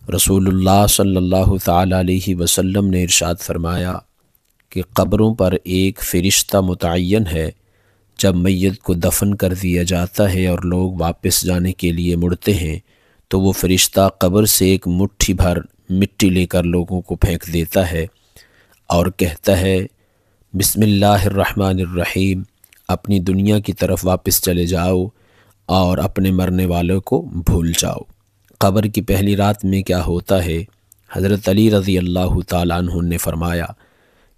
رسول اللہ صلی اللہ تعالیٰ علیہ وسلم نے ارشاد فرمایا کہ قبروں پر ایک فرشتہ متعین ہے۔ جب میت کو دفن کر دیا جاتا ہے اور لوگ واپس جانے کے لیے مڑتے ہیں تو وہ فرشتہ قبر سے ایک مٹھی بھر مٹی لے کر لوگوں کو پھینک دیتا ہے اور کہتا ہے بسم اللہ الرحمن الرحیم، اپنی دنیا کی طرف واپس چلے جاؤ اور اپنے مرنے والوں کو بھول جاؤ۔ قبر کی پہلی رات میں کیا ہوتا ہے؟ حضرت علی رضی اللہ تعالیٰ عنہ نے فرمایا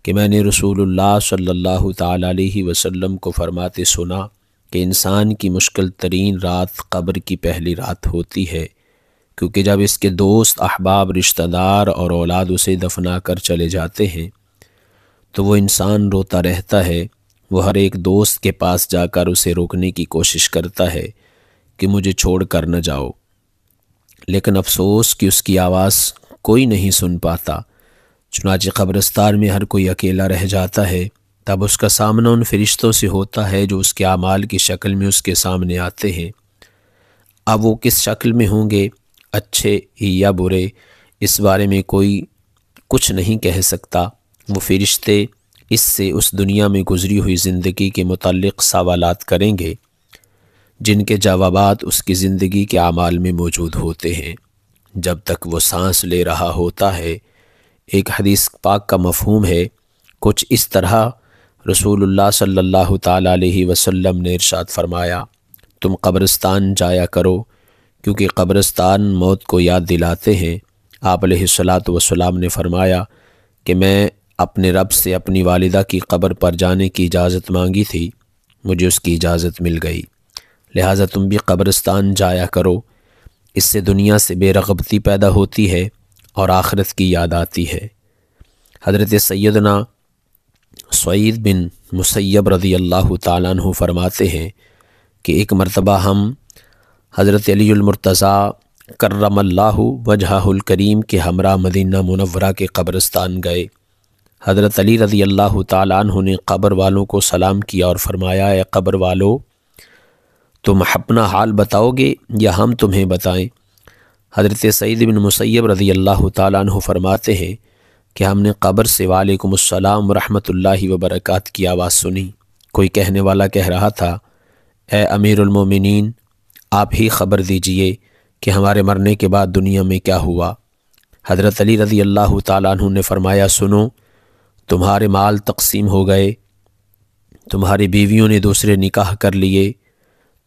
کہ میں نے رسول اللہ صلی اللہ تعالیٰ علیہ وسلم کو فرماتے سنا کہ انسان کی مشکل ترین رات قبر کی پہلی رات ہوتی ہے، کیونکہ جب اس کے دوست، احباب، رشتہ دار اور اولاد اسے دفنا کر چلے جاتے ہیں تو وہ انسان روتا رہتا ہے۔ وہ ہر ایک دوست کے پاس جا کر اسے روکنے کی کوشش کرتا ہے کہ مجھے چھوڑ کر نہ جاؤ، لیکن افسوس کہ اس کی آواز کوئی نہیں سن پاتا۔ چنانچہ قبرستان میں ہر کوئی اکیلا رہ جاتا ہے۔ تب اس کا سامنا ان فرشتوں سے ہوتا ہے جو اس کے اعمال کی شکل میں اس کے سامنے آتے ہیں۔ اب وہ کس شکل میں ہوں گے، اچھے یا برے، اس بارے میں کوئی کچھ نہیں کہہ سکتا۔ وہ فرشتے اس سے اس دنیا میں گزری ہوئی زندگی کے متعلق سوالات کریں گے جن کے جوابات اس کی زندگی کے اعمال میں موجود ہوتے ہیں جب تک وہ سانس لے رہا ہوتا ہے۔ ایک حدیث پاک کا مفہوم ہے کچھ اس طرح، رسول اللہ صلی اللہ تعالیٰ علیہ وسلم نے ارشاد فرمایا تم قبرستان جایا کرو کیونکہ قبرستان موت کو یاد دلاتے ہیں۔ آپ علیہ الصلاۃ والسلام نے فرمایا کہ میں اپنے رب سے اپنی والدہ کی قبر پر جانے کی اجازت مانگی تھی، مجھے اس کی اجازت مل گئی، لہٰذا تم بھی قبرستان جایا کرو۔ اس سے دنیا سے بے رغبتی پیدا ہوتی ہے اور آخرت کی یاد آتی ہے۔ حضرت سیدنا سعید بن مسیب رضی اللہ تعالیٰ عنہ فرماتے ہیں کہ ایک مرتبہ ہم حضرت علی المرتضیٰ کرم اللہ وجہہ الکریم کے ہمراہ مدینہ منورہ کے قبرستان گئے۔ حضرت علی رضی اللہ تعالیٰ عنہ نے قبر والوں کو سلام کیا اور فرمایا اے قبر والو، تم اپنا حال بتاؤ گے یا ہم تمہیں بتائیں؟ حضرت سعید بن مسیب رضی اللہ تعالیٰ عنہ فرماتے ہیں کہ ہم نے قبر سے وعلیکم السلام ورحمۃ اللہ وبرکاتہ کی آواز سنی۔ کوئی کہنے والا کہہ رہا تھا اے امیر المومنین، آپ ہی خبر دیجئے کہ ہمارے مرنے کے بعد دنیا میں کیا ہوا۔ حضرت علی رضی اللہ تعالیٰ عنہ نے فرمایا سنو، تمہارے مال تقسیم ہو گئے، تمہاری بیویوں نے دوسرے نکاح کر لیے،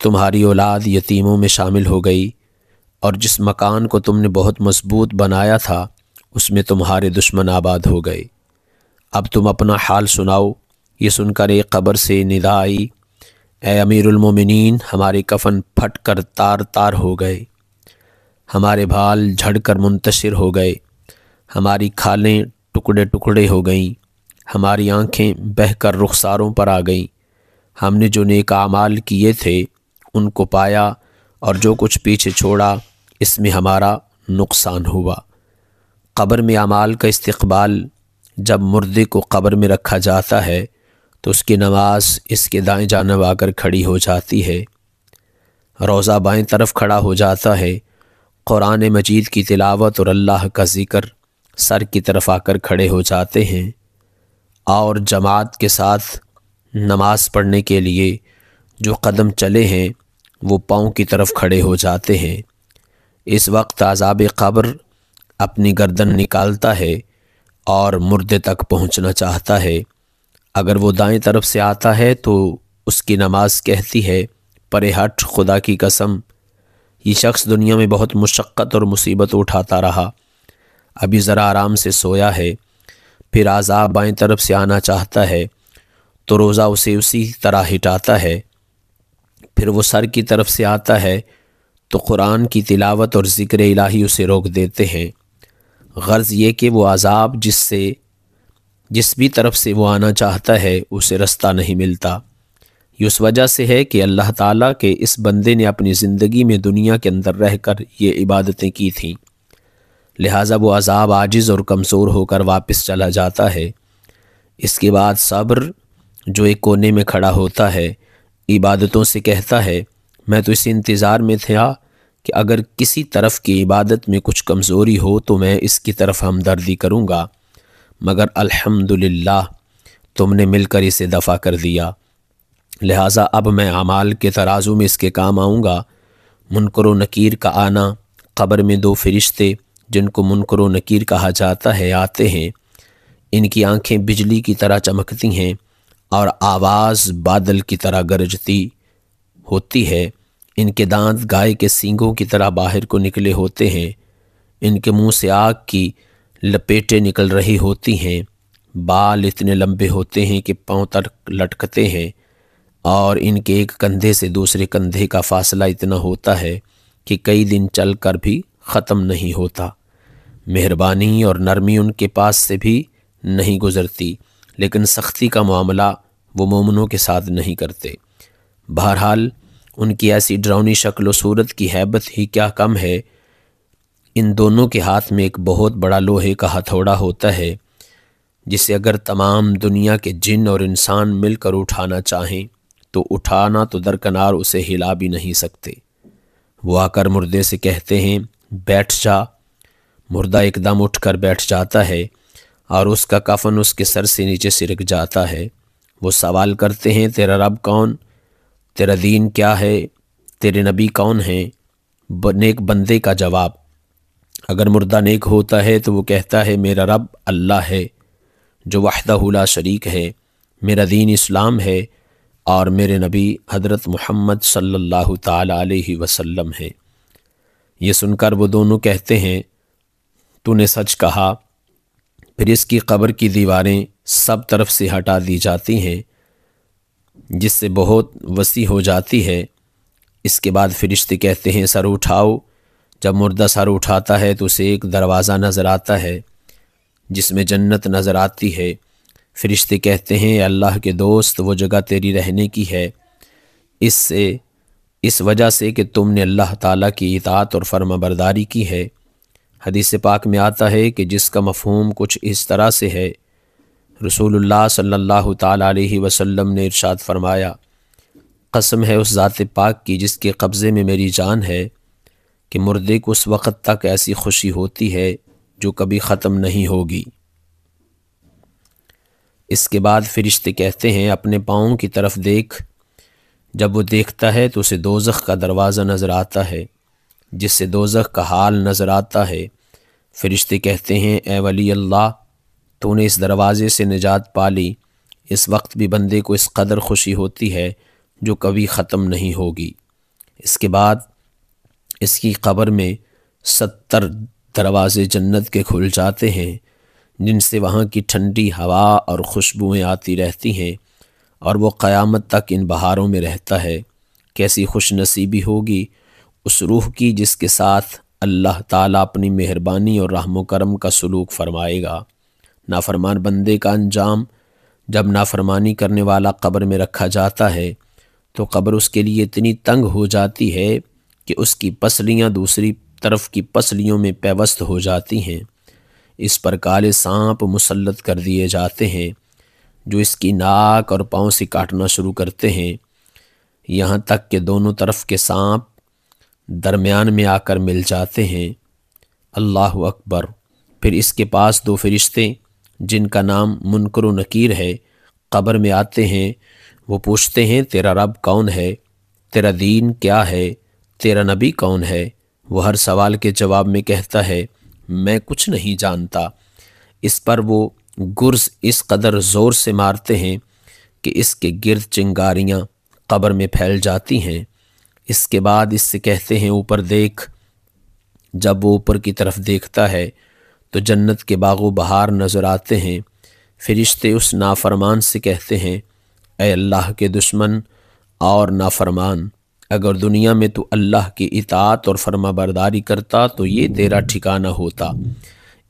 تمہاری اولاد یتیموں میں شامل ہو گئی، اور جس مکان کو تم نے بہت مضبوط بنایا تھا اس میں تمہارے دشمن آباد ہو گئے۔ اب تم اپنا حال سناؤ۔ یہ سن کر ایک قبر سے ندا آئی اے امیر المومنین، ہمارے کفن پھٹ کر تار تار ہو گئے، ہمارے بال جھڑ کر منتشر ہو گئے، ہماری کھالیں ٹکڑے ٹکڑے ہو گئیں، ہماری آنکھیں بہہ کر رخساروں پر آ گئیں، ہم نے جو نیک اعمال کیے تھے ان کو پایا اور جو کچھ پیچھے چھوڑا اس میں ہمارا نقصان ہوا۔ قبر میں اعمال کا استقبال، جب مردے کو قبر میں رکھا جاتا ہے تو اس کی نماز اس کے دائیں جانب آ کر کھڑی ہو جاتی ہے، روضہ بائیں طرف کھڑا ہو جاتا ہے، قرآن مجید کی تلاوت اور اللہ کا ذکر سر کی طرف آ کر کھڑے ہو جاتے ہیں، اور جماعت کے ساتھ نماز پڑھنے کے لیے جو قدم چلے ہیں وہ پاؤں کی طرف کھڑے ہو جاتے ہیں۔ اس وقت عذاب قبر اپنی گردن نکالتا ہے اور مردے تک پہنچنا چاہتا ہے۔ اگر وہ دائیں طرف سے آتا ہے تو اس کی نماز کہتی ہے پرے ہٹ، خدا کی قسم، یہ شخص دنیا میں بہت مشقت اور مصیبت اٹھاتا رہا، ابھی ذرا آرام سے سویا ہے۔ پھر عذاب بائیں طرف سے آنا چاہتا ہے تو روزہ اسے اسی طرح ہٹاتا ہے۔ پھر وہ سر کی طرف سے آتا ہے تو قرآن کی تلاوت اور ذکر الہی اسے روک دیتے ہیں۔ غرض یہ کہ وہ عذاب جس بھی طرف سے وہ آنا چاہتا ہے اسے رستہ نہیں ملتا۔ یہ اس وجہ سے ہے کہ اللہ تعالیٰ کے اس بندے نے اپنی زندگی میں دنیا کے اندر رہ کر یہ عبادتیں کی تھیں، لہٰذا وہ عذاب عاجز اور کمزور ہو کر واپس چلا جاتا ہے۔ اس کے بعد صبر جو ایک کونے میں کھڑا ہوتا ہے عبادتوں سے کہتا ہے میں تو اس انتظار میں تھا کہ اگر کسی طرف کی عبادت میں کچھ کمزوری ہو تو میں اس کی طرف ہمدردی کروں گا، مگر الحمدللہ تم نے مل کر اسے دفع کر دیا، لہٰذا اب میں اعمال کے ترازو میں اس کے کام آؤں گا۔ منکر و نکیر کا آنا، قبر میں دو فرشتے جن کو منکر و نکیر کہا جاتا ہے آتے ہیں۔ ان کی آنکھیں بجلی کی طرح چمکتی ہیں اور آواز بادل کی طرح گرجتی ہوتی ہے۔ ان کے دانت گائے کے سینگوں کی طرح باہر کو نکلے ہوتے ہیں۔ ان کے منہ سے آگ کی لپیٹیں نکل رہی ہوتی ہیں۔ بال اتنے لمبے ہوتے ہیں کہ پاؤں تک لٹکتے ہیں، اور ان کے ایک کندھے سے دوسرے کندھے کا فاصلہ اتنا ہوتا ہے کہ کئی دن چل کر بھی ختم نہیں ہوتا۔ مہربانی اور نرمی ان کے پاس سے بھی نہیں گزرتی، لیکن سختی کا معاملہ وہ مومنوں کے ساتھ نہیں کرتے۔ بہرحال ان کی ایسی ڈراؤنی شکل و صورت کی ہیبت ہی کیا کم ہے۔ ان دونوں کے ہاتھ میں ایک بہت بڑا لوہے کا ہتھوڑا ہوتا ہے، جسے اگر تمام دنیا کے جن اور انسان مل کر اٹھانا چاہیں تو اٹھانا تو درکنار اسے ہلا بھی نہیں سکتے۔ وہ آ کر مردے سے کہتے ہیں بیٹھ جا۔ مردہ ایک دم اٹھ کر بیٹھ جاتا ہے اور اس کا کفن اس کے سر سے نیچے سرک جاتا ہے۔ وہ سوال کرتے ہیں تیرا رب کون؟ تیرا دین کیا ہے؟ تیرے نبی کون ہیں؟ نیک بندے کا جواب، اگر مردہ نیک ہوتا ہے تو وہ کہتا ہے میرا رب اللہ ہے جو وحدہ لا شریک ہے، میرا دین اسلام ہے اور میرے نبی حضرت محمد صلی اللہ تعالی علیہ وسلم ہے۔ یہ سن کر وہ دونوں کہتے ہیں تو نے سچ کہا۔ پھر اس کی قبر کی دیواریں سب طرف سے ہٹا دی جاتی ہیں، جس سے بہت وسیع ہو جاتی ہے۔ اس کے بعد فرشتے کہتے ہیں سر اٹھاؤ۔ جب مردہ سر اٹھاتا ہے تو اسے ایک دروازہ نظر آتا ہے جس میں جنت نظر آتی ہے۔ فرشتے کہتے ہیں اے اللہ کے دوست، وہ جگہ تیری رہنے کی ہے، اس وجہ سے کہ تم نے اللہ تعالیٰ کی اطاعت اور فرما برداری کی ہے۔ حدیث پاک میں آتا ہے کہ جس کا مفہوم کچھ اس طرح سے ہے، رسول اللہ صلی اللہ تعالیٰ علیہ وسلم نے ارشاد فرمایا قسم ہے اس ذات پاک کی جس کے قبضے میں میری جان ہے کہ مردے کو اس وقت تک ایسی خوشی ہوتی ہے جو کبھی ختم نہیں ہوگی۔ اس کے بعد فرشتے کہتے ہیں اپنے پاؤں کی طرف دیکھ۔ جب وہ دیکھتا ہے تو اسے دوزخ کا دروازہ نظر آتا ہے جس سے دوزخ کا حال نظر آتا ہے۔ فرشتے کہتے ہیں اے ولی اللہ، تو نے اس دروازے سے نجات پا لی۔ اس وقت بھی بندے کو اس قدر خوشی ہوتی ہے جو کبھی ختم نہیں ہوگی۔ اس کے بعد اس کی قبر میں 70 دروازے جنت کے کھل جاتے ہیں جن سے وہاں کی ٹھنڈی ہوا اور خوشبوئیں آتی رہتی ہیں، اور وہ قیامت تک ان بہاروں میں رہتا ہے۔ کیسی خوش نصیبی ہوگی اس روح کی جس کے ساتھ اللہ تعالیٰ اپنی مہربانی اور رحم و کرم کا سلوک فرمائے گا۔ نافرمان بندے کا انجام، جب نافرمانی کرنے والا قبر میں رکھا جاتا ہے تو قبر اس کے لیے اتنی تنگ ہو جاتی ہے کہ اس کی پسلیاں دوسری طرف کی پسلیوں میں پیوست ہو جاتی ہیں۔ اس پر کالے سانپ مسلط کر دیے جاتے ہیں جو اس کی ناک اور پاؤں سے کاٹنا شروع کرتے ہیں، یہاں تک کہ دونوں طرف کے سانپ درمیان میں آ کر مل جاتے ہیں۔ اللہ اکبر۔ پھر اس کے پاس 2 فرشتے جن کا نام منکر و نکیر ہے قبر میں آتے ہیں۔ وہ پوچھتے ہیں تیرا رب کون ہے؟ تیرا دین کیا ہے؟ تیرا نبی کون ہے؟ وہ ہر سوال کے جواب میں کہتا ہے میں کچھ نہیں جانتا۔ اس پر وہ گرز اس قدر زور سے مارتے ہیں کہ اس کے گرد چنگاریاں قبر میں پھیل جاتی ہیں۔ اس کے بعد اس سے کہتے ہیں اوپر دیکھ۔ جب وہ اوپر کی طرف دیکھتا ہے تو جنت کے باغ و بہار نظر آتے ہیں۔ فرشتے اس نافرمان سے کہتے ہیں اے اللہ کے دشمن اور نافرمان، اگر دنیا میں تو اللہ کی اطاعت اور فرما برداری کرتا تو یہ تیرا ٹھکانہ ہوتا۔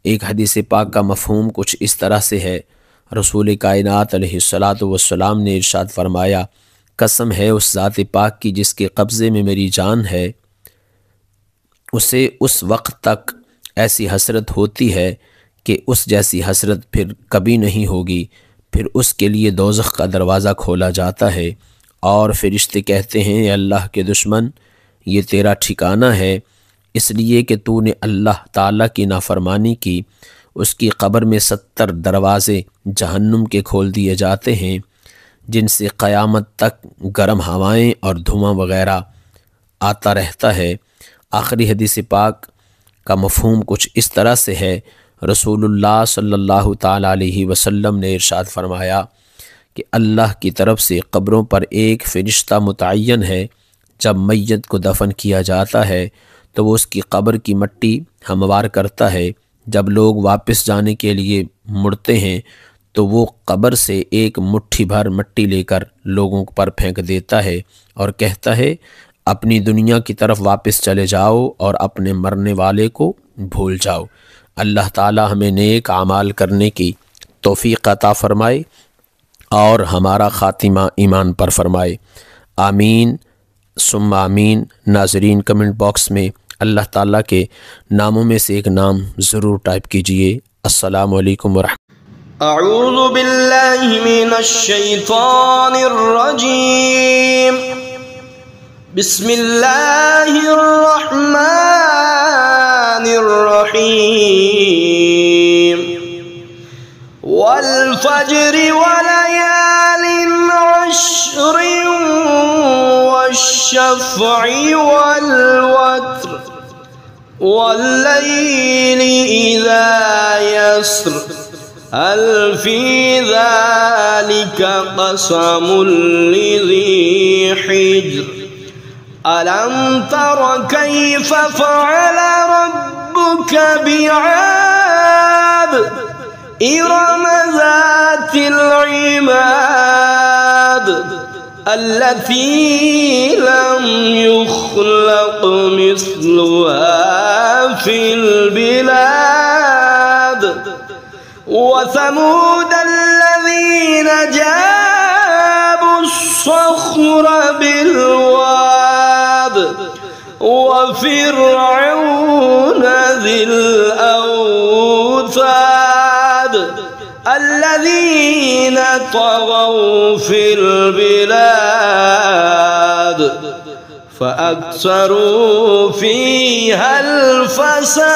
ایک حدیث پاک کا مفہوم کچھ اس طرح سے ہے، رسول کائنات علیہ الصلاۃ والسلام نے ارشاد فرمایا قسم ہے اس ذات پاک کی جس کے قبضے میں میری جان ہے، اسے اس وقت تک ایسی حسرت ہوتی ہے کہ اس جیسی حسرت پھر کبھی نہیں ہوگی۔ پھر اس کے لیے دوزخ کا دروازہ کھولا جاتا ہے اور فرشتے کہتے ہیں اے اللہ کے دشمن، یہ تیرا ٹھکانہ ہے، اس لیے کہ تو نے اللہ تعالیٰ کی نافرمانی کی۔ اس کی قبر میں 70 دروازے جہنم کے کھول دیے جاتے ہیں، جن سے قیامت تک گرم ہوائیں اور دھواں وغیرہ آتا رہتا ہے۔ آخری حدیث پاک کا مفہوم کچھ اس طرح سے ہے، رسول اللہ صلی اللہ تعالیٰ علیہ وسلم نے ارشاد فرمایا کہ اللہ کی طرف سے قبروں پر ایک فرشتہ متعین ہے۔ جب میت کو دفن کیا جاتا ہے تو وہ اس کی قبر کی مٹی ہموار کرتا ہے۔ جب لوگ واپس جانے کے لیے مڑتے ہیں تو وہ قبر سے ایک مٹھی بھر مٹی لے کر لوگوں پر پھینک دیتا ہے اور کہتا ہے، اپنی دنیا کی طرف واپس چلے جاؤ اور اپنے مرنے والے کو بھول جاؤ۔ اللہ تعالی ہمیں نیک اعمال کرنے کی توفیق عطا فرمائے اور ہمارا خاتمہ ایمان پر فرمائے، آمین ثم آمین۔ ناظرین کمنٹ باکس میں اللہ تعالیٰ کے ناموں میں سے ایک نام ضرور ٹائپ کیجئے۔ السلام علیکم ورحمۃ۔ اعوذ باللہ من الشیطان الرجیم، بسم اللہ الرحمن الرحیم، والفجر وليال عشر والشفع والوتر والليل إذا يسر هل في ذلك قسم لذي حجر ألم تر كيف فعل ربك بعاد إرم ذات العماد التي لم يخلق مثلها في البلاد وثمود الذين جابوا الصخر بالواد وفرعون ذي الأوتاد الذين طغوا في البلاد فأكثروا فيها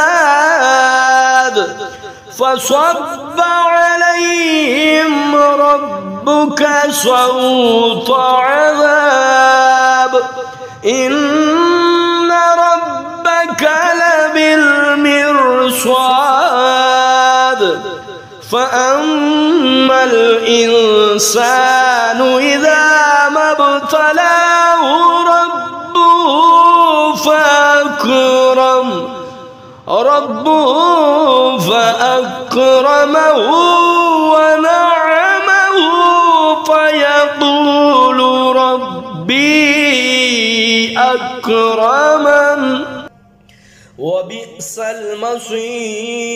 الفساد فصب عليهم ربك صوت عذاب إن ربك لبالمرصاد فأما الإنسان إذا ما ابتلاه ربه فأكرمه ونعمه فيقول ربي أكرمن وبئس المصير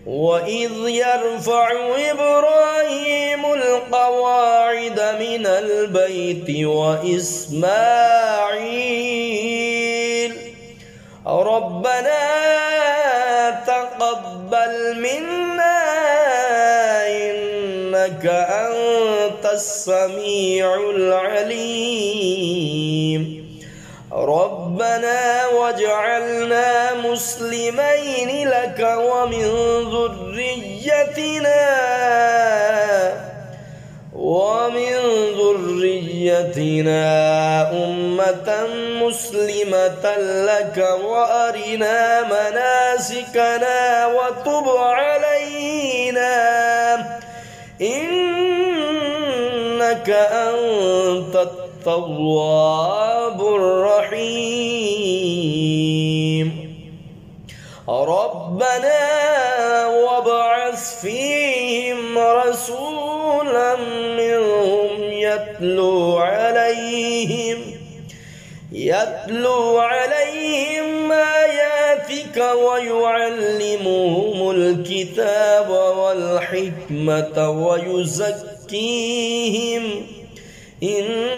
وإذ يرفع إبراهيم القواعد من البيت وإسماعيل ربنا تقبل منا إنك أنت السميع العليم ربنا واجعلنا مسلمين لك ومن ذريتنا أمة مسلمة لك وأرنا مناسكنا وتب علينا إنك أنت التواب الرحيم ربنا وابعث فيهم رسولا منهم يتلو عليهم آياتك ويعلمهم الكتاب والحكمة ويزكيهم